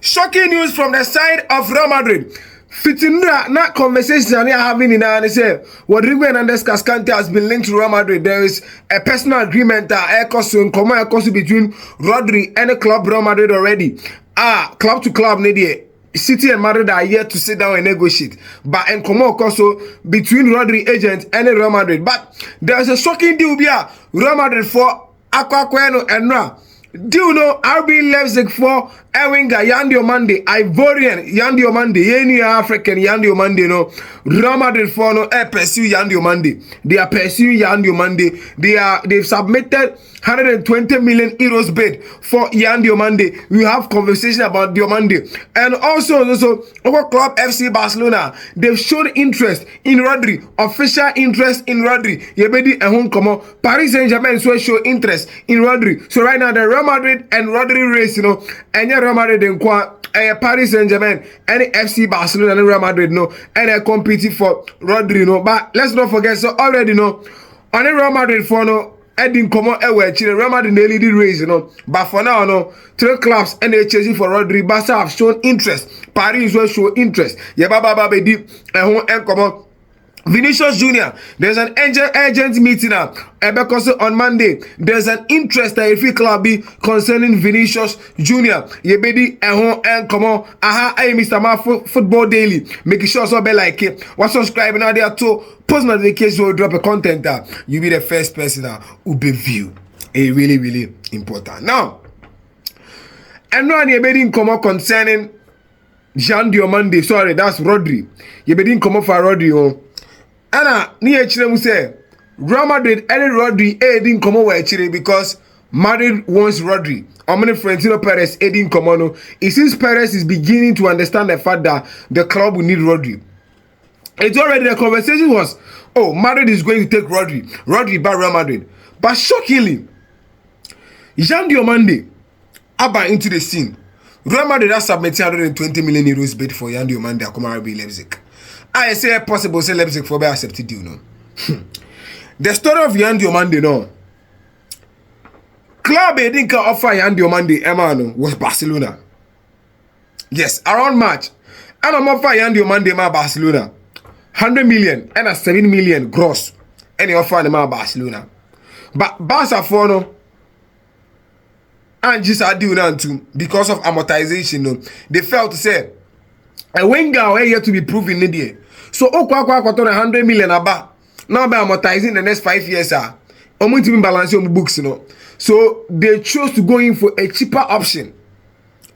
Shocking news from the side of Real Madrid. Fitting that conversation we are having in and say Rodrigo Hernandez Cascante has been linked to Real Madrid. There is a personal agreement that between Rodri and the club Real Madrid already. Club to club City and Madrid are yet to sit down and negotiate. But in also between Rodri agent and Real Madrid. But there is a shocking deal here. Real Madrid for Aquaqueno and Ra. Do you know RB Leipzig for Winger Yan Diomande, Ivorian Yan Diomande, Yeni African Yan Diomande, no Real Madrid for no pursue Yan Diomande. They are pursuing Yan Diomande. They've submitted 120 million euros bid for Yan Diomande. We have conversation about Diomande. And also our club FC Barcelona, they've shown interest in Rodri, official interest in Rodri. Yebedi ehun komo. Paris Saint-Germain so show interest in Rodri. So right now the Real Madrid and Rodri race, and Real Madrid in Paris Saint-Germain and FC Barcelona and Real Madrid, and they're competing for Rodri, But let's not forget, so already, on the Real Madrid for Edin Como Chile, Real Madrid nearly did raise, But for now, 3 clubs and they're chasing for Rodri. Barca have shown interest. Paris will show interest. Baba Bedi and Como. Vinicius Jr. There's an urgent meeting now. Because on Monday, there's an interest that if club be concerning Vinicius Jr. Yebedi and come on. Hey, Mr. Ma Football Daily. Make sure so be like it. What's subscribing now there too. Post notification will drop a content that you'll be the first person who be view. A really, really important. Now, and now Yebedi come on concerning Jean Diomande. Sorry, that's Rodri. Yebedi come on for Rodri. Anna, near Chile say Real Madrid and Rodri didn't come over Chile because Madrid wants Rodri. Omni Florentino Perez didn't come on. It seems Perez is beginning to understand the fact that the club will need Rodri. It's already the conversation was, Madrid is going to take Rodri by Real Madrid. But shockingly, Jean Diomande Abba into the scene. Real Madrid has submitted 120 million euros bid for Jean Diomande at RB Leipzig. I say possible say Leipzig for be accepted deal, The story of Yan Diomande, Club didn't offer Yan Diomande Emano was Barcelona. Yes, around March. And I'm offer Yan Diomande ma Barcelona. 100 million and 7 million gross. And they offer them Barcelona. But Barca for no and just a deal now too because of amortization. They felt to say a winger were yet to be proven in the so Okwa 100 million aba. Now by amortizing the next 5 years to be balance on the books, So they chose to go in for a cheaper option.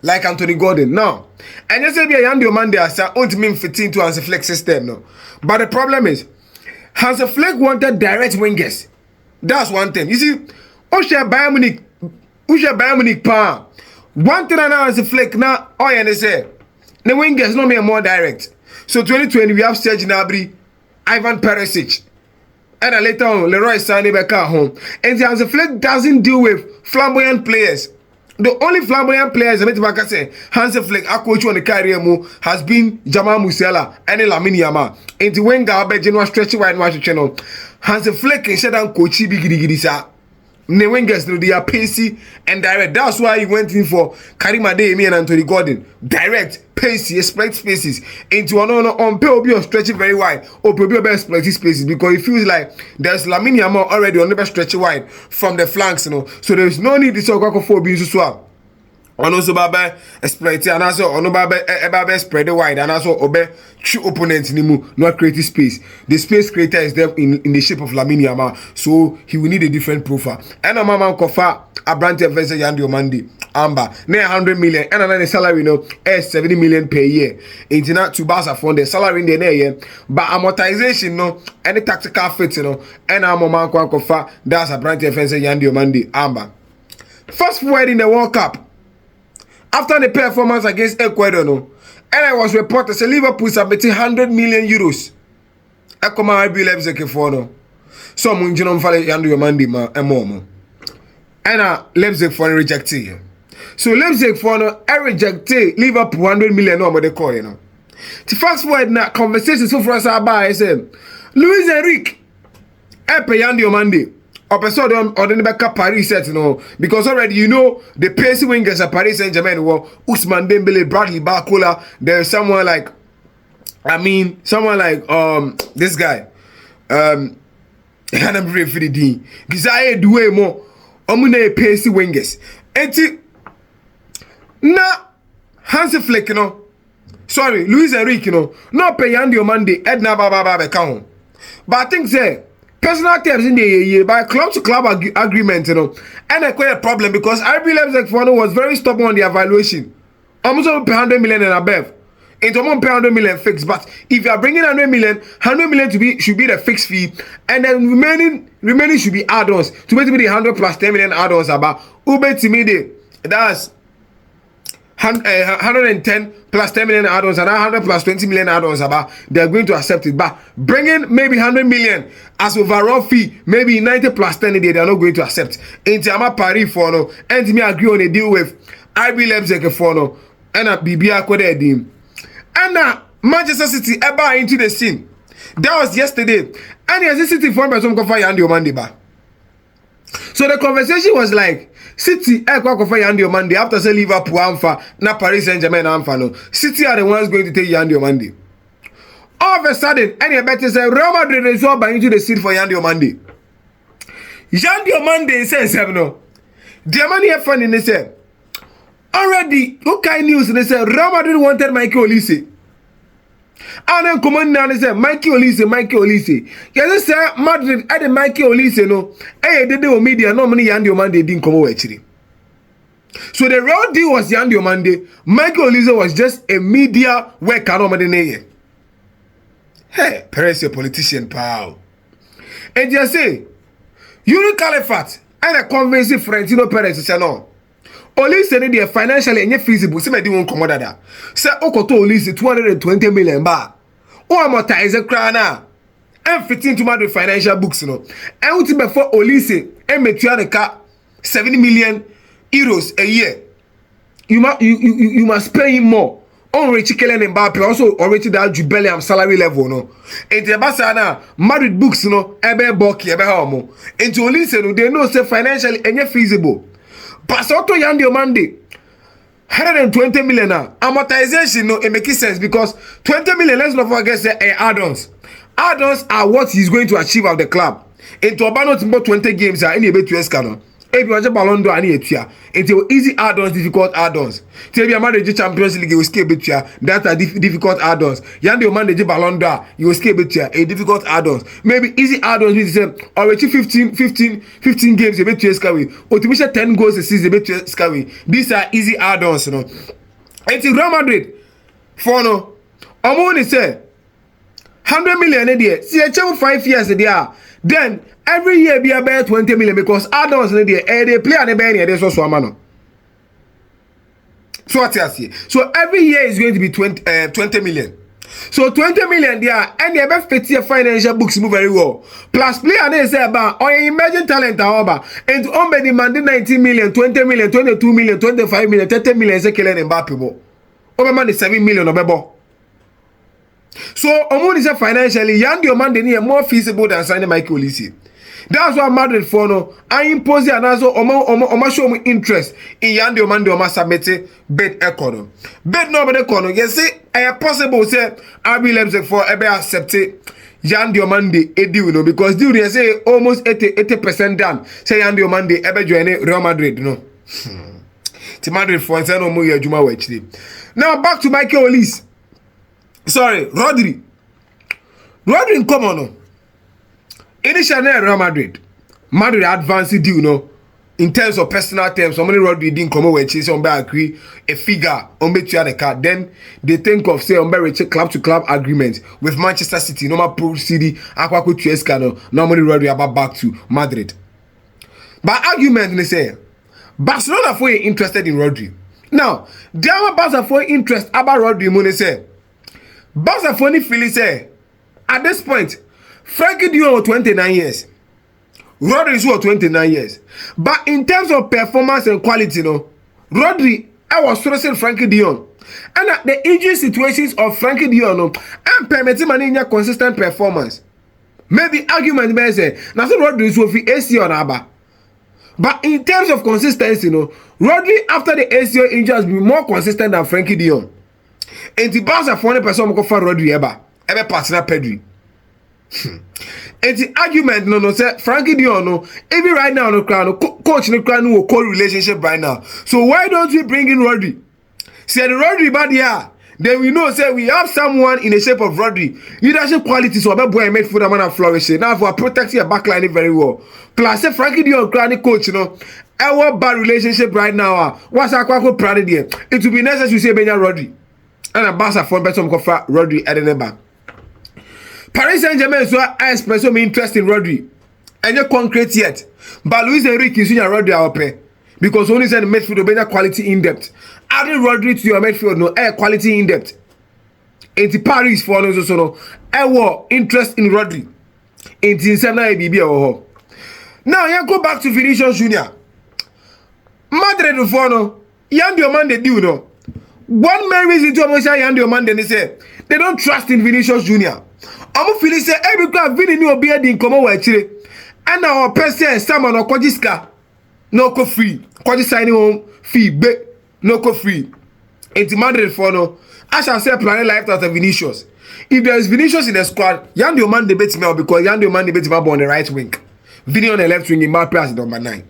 Like Anthony Gordon. Now, and you say be a Yan Diomande as to mean 15 to Hans Flick system, But the problem is Hans Flick wanted direct wingers. That's one thing. You see, Bayern Munich pa. One thing now Hans Flick now they say the wingers no more direct. So 2020 we have Serge Gnabry, Ivan Perisic, and later on Leroy Sané back at home. And Hans Flick doesn't deal with flamboyant players. The only flamboyant players I say Hans Flick, a coach on the career has been Jamal Musiala and Lamine Yamal. And the winger be general stretch wide watch channel. Hans Flick can shut down coachy big sa. The wingers they are pacey and direct. That's why he went in for Karim Adeyemi and Anthony Gordon. Direct, pacey, exploit spaces. Into on P.O.B. stretching very wide. Or P.O.B. exploiting spaces because it feels like there's Lamine Yamal already on the stretching wide from the flanks, So there's no need to talk for being so swap. On also Baba exploit and also on Baba spread the wide and also obey two opponents not creating space. The space creator is there in the shape of Lamine Yamal, so he will need a different profile. And a mama kofa a brand versus Yan Diomande Amber 900 million and another salary is 70 million per year. It's not to Barca fund the salary in the year, but amortization any tactical fit and a mama kofa that's a brand versus Yan Diomande Amber. Fast forward in the World Cup. After the performance against Ecuador, and I was reported that Liverpool submitted 100 million euros. I come out be Leipzig for no. So mun jinom fale Yan Diomande ma emomo. And Leipzig for rejected. So Leipzig for no rejected Liverpool 100 million no they call To fast forward na conversation so for us about I said Luis Enrique pay Yan Diomande Opposite or the back Paris set, because already you know the pacey wingers at Paris Saint-Germain were Ousmane Dembele, Bradley Barcola. There's someone like this guy. And I'm very for the D. Desire do way more. Omune pacey wingers. Enti na Hansi Flick, sorry, Luis Enrique, no pay Diomande, Edna Baba account. But I think say personal terms in the year by club to club agreement, and I quite a problem because RB Leipzig was very stubborn on the evaluation. Almost over 100 million and above. Into 100 million fixed, but if you are bringing 100 million should be the fixed fee, and then remaining should be add-ons to make the 100 plus 10 million add-ons about Ube Timide. That's 110 plus 10 million add-ons and 100 plus 20 million add-ons about they're going to accept it, but bringing maybe 100 million as overall fee, maybe 90 plus 10 they are not going to accept. Into Ama Paris for no, and me agree on a deal with RB Leipzig for no, and a BBA Code Dim. And now Manchester City ever into the scene. That was yesterday. And yes, City formed by some cover Diomande ba. So the conversation was like City cover Diomande after say Liverpool amfa na Paris Saint-Germain amfa no. City are the ones going to take Diomande. All of a sudden, any better say Real Madrid is all by into the scene for Diomande. Diomande says no. Diomande have fun in the say. Already, okay news and they say Real Madrid wanted Michael Olise. And then come on now and say Michael Olise. Yes, say Madrid had Michael Olise no. Hey, they do media no money Diomande didn't come over actually. So the real deal was Diomande. Michael Olise was just a media worker no money. Hey, Perez a politician pal. And you say you Califat and a convincing Florentino Perez say no. Olise need the financially and feasible. See, me won't come that. Say, Okoto Olise 220 million bar. O amortize a crana. And 15 to Madrid financial books, And what before Olise and Metuanica 70 million euros a year. You must pay him more. On Richie Kellen and Mbappe also already that Bellingham salary level, no. And the Barcelona Madrid books, ebe bulky, ebe homo. And to Olise, they know say financially and feasible. But so to Diomande 120 million now. Amortization no, it makes sense because 20 million, let's not forget say add-ons. Add-ons are what he's going to achieve of the club. Into about 20 games are any bit to escano. If you want Ballon d'Or any etia, into easy add-ons, difficult add-ons. Tell me Madrid Champions League you will skip it here. That are difficult add-ons. Diomande Ballon d'Or you will skip it here. A difficult add-ons. Maybe easy add-ons with the same. Already 15 games a bit to escape. Ultimate 10 goals a season a bit to escape. These are easy add-ons, And Real Madrid for no. Omoni say 100 million a year. See a 5 years a year. Then every year be about 20 million because add-ons in the they play and they also amano. So what you see? So every year is going to be 20 million. So 20 million there and the best 50 financial books move very well. Plus play and they say about or emerging talent however and on be demanding 19 million, 20 million, 22 million, 25 million, 30 million is Kylian Mbappe. Over man 7 million obebo. So Omoni is financially Diomande is more feasible than signing Michael Olise. That's why Madrid for no I impose and also Oma show me interest in Diomande Oma submit bid econo. Bid no bid econo. You see, I possible say RB Leipzig for ebe accept Diomande a deal because deal they say almost 80% done. Say Diomande ebe join Real Madrid To Madrid for no more Juma actually. Now back to Michael Olise. Sorry, Rodri come on. Initially Real Madrid advanced deal in terms of personal terms. Somebody Rodri didn't come over and chase on by agree a figure on bet the card. Then they think of say on by club to club agreement with Manchester City. Normal Pro City Aquaco Tuescano. Normally Rodri about back to Madrid. By argument they say Barcelona for interested in Rodri. Now, there are Barca for interest about Rodri money say. Barca funny feeling say at this point, Frankie Dion was 29 years. Rodri was 29 years. But in terms of performance and quality, Rodri, I was stressing Frankie Dion. And the injury situations of Frankie Dion, and permitting Manina consistent performance. maybe argument may say now so Rodri is with AC on Abba. But in terms of consistency, Rodri after the ACL injury has been more consistent than Frankie de Jong. And the Barca for 1% go for Rodri ever partner Pedri. And the argument no say Frankie de Jong even right now coach no crown no co-relationship right now. So why don't we bring in Rodri? Say the Rodri bad here. Then we know say we have someone in the shape of Rodri. Leadership qualities so boy made for the man and flourishing. Now for protecting your backline very well. Plus say Frankie de Jong coach our bad relationship right now. What's our quack proud there? It will be necessary to say Benya Rodri. And a Barca for better for Rodri at the back. Paris Saint-Germain so I express some interest in Rodri. And you're concrete yet. But Luis Enrique is Rodri our pay. Because only said midfield will be quality in depth. Adding Rodri to your midfield no air quality in depth. Into Paris for us also no interest in Rodri. Into Semna BB. Now you go back to Vinicius Junior. Madrid for no Diomande do no. One main reason to almost say Diomande they say they don't trust in Vinicius Junior. I'm feeling say every club Vini no be in common with Chile. And our person someone or Kojiska no go free. Koji signing home fee no go free. Into Madrid for no. I shall say planning life after Vinicius. If there is Vinicius in the squad, Diomande debates me because Diomande debates me on the right wing. Vini on the left wing in my place number 9.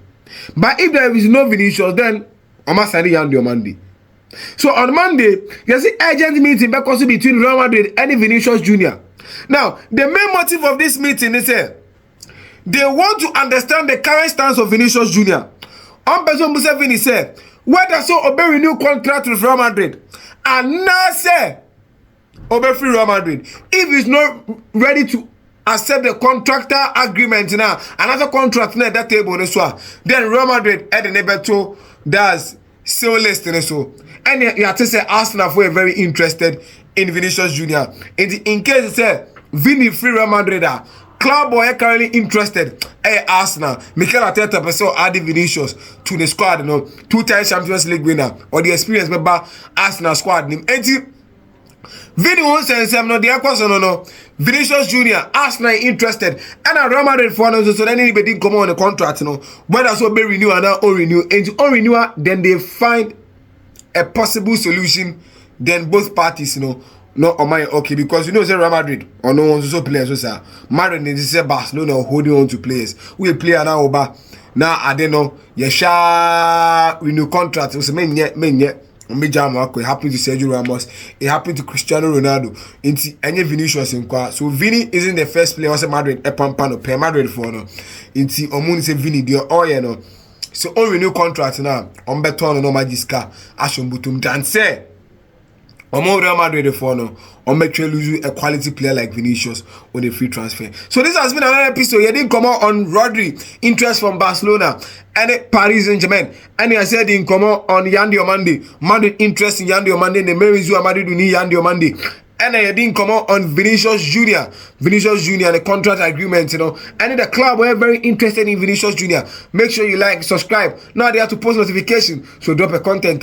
But if there is no Vinicius, then I must sign Diomande. So on Monday, there's an urgent meeting because between Real Madrid and Vinicius Junior. Now, the main motive of this meeting is they want to understand the current stance of Vinicius Junior. On person Museveni said, whether so obey renew contract with Real Madrid, and now say obey free Real Madrid. If he's not ready to accept the contractor agreement now, another contract now that table then Real Madrid at the neighbor does sale list so. And you have to say Arsenal were very interested in Vinicius Junior. In case you say Vini free Real Madrid, club boy currently interested. Arsenal, Mikel Arteta person added Vinicius to the squad. 2-time Champions League winner or the experience member Arsenal squad name. Vini won't say no the no. Vinicius Junior, Arsenal interested, and a Real Madrid for us so then anybody come on the contract. Whether so be renew and not renew, and to renew, then they find a possible solution. Then both parties, not on my okay because say Real Madrid or no one's also players. So sir, Madrid is say Barcelona holding on to players. We play now over now. I don't know. Yeah, renew contract. So men it happened to Sergio Ramos. It happened to Cristiano Ronaldo. Into any Vinicius in qua. So Vini isn't the first player. Also Madrid pampano per Madrid for no. Into Omun say Vini dear So on renew contract now. On beton no magiska. Ashon butum dance. Real Madrid for no, or make sure lose a quality player like Vinicius on a free transfer. So this has been another episode. You didn't come out on Rodri, interest from Barcelona and Paris Saint-Germain. And I said in come out on Diomande, Madrid interest in Diomande. The main reason Madrid do need Diomande. And I didn't come out on Vinicius Junior, the contract agreement, And the club were very interested in Vinicius Junior. Make sure you like, subscribe. Now they have to post notification. So drop a content.